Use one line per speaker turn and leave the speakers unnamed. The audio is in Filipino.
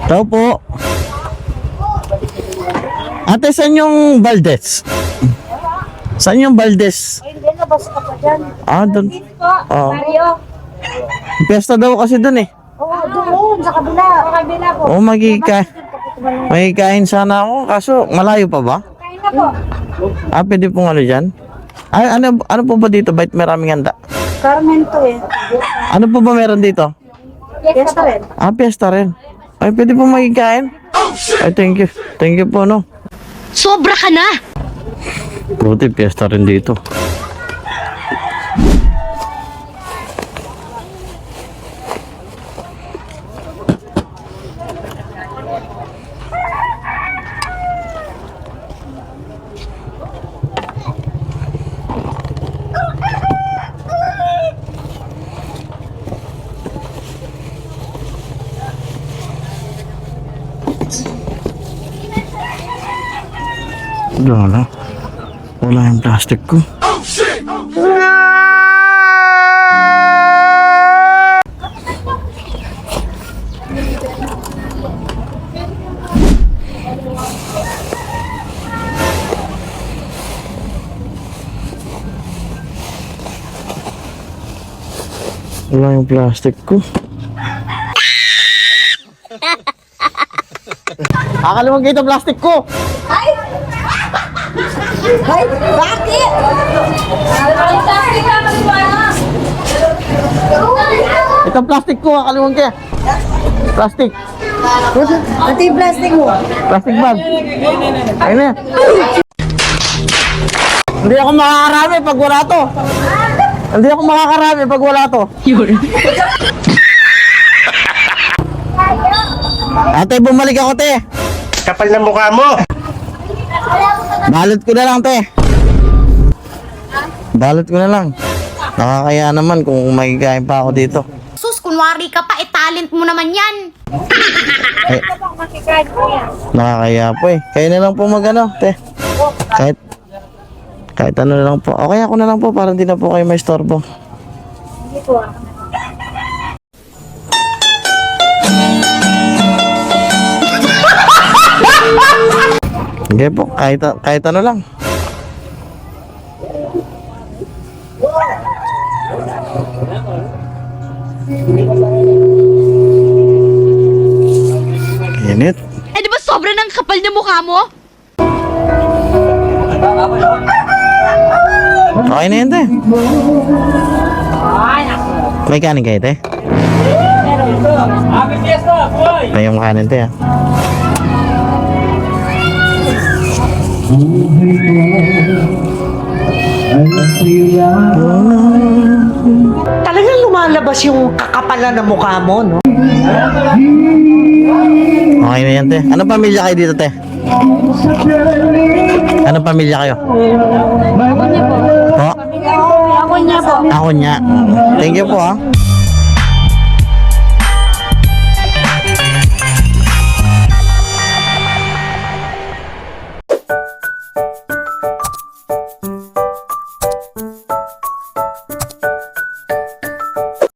Tao po. Ate, saan yung Valdez? Saan yung Valdez?
Ay, hindi, nabas ka pa dyan.
Doon. Oo.
Mario.
Piyesta daw kasi doon eh.
Oo, doon, sa kabila. Sa kabila po.
Oo, magkikain sana ako. Kaso, malayo pa ba?
Kain na po.
Pwede pong ano dyan? Ay, ano po ba dito? Ba't maraming handa?
Carmen to eh.
Ano po ba meron dito?
Fiesta rin.
Piyesta rin. Ay, pwede pong magkikain? Ay, thank you. Thank you po, no?
Sobra ka na!
Buti, piyesta rin dito. Wala yung plastic ko. Wala yung plastic ko. Akala mo kita plastic ko.
Ay, bakit?
Ito plastic ko, akalimutan kaya. Plastic.
Ito yung plastic mo.
Plastic bag. Ayun na. Hindi ako makakarami pag wala to. Hindi ako makakarami pag wala to. Ate, bumalik ako, te.
Kapal na mukha mo!
Balot ko na lang, te. Balot ko na lang. Nakakaya naman kung magkikain pa ako dito.
Sus, kunwari ka pa, talent mo naman yan.
Eh, nakakaya po eh. Kayo na lang po magano, te. Kahit ano na lang po. Okay, ako na lang po para hindi na po kayo may istorbo.
Hindi po.
Sige po, kahit ano lang. Init.
Eh di ba sobra ng kapal na mukha mo?
Okay na yun, te. May kanin kayo, te? May yung kanin, te, ha?
Talagang lumalabas yung kakapalan ng mukha mo, no?
Okay na yan, te. Anong pamilya kayo dito, te? Anong pamilya kayo? Po?
Ako niya po.
Ako niya. Thank you po, ha.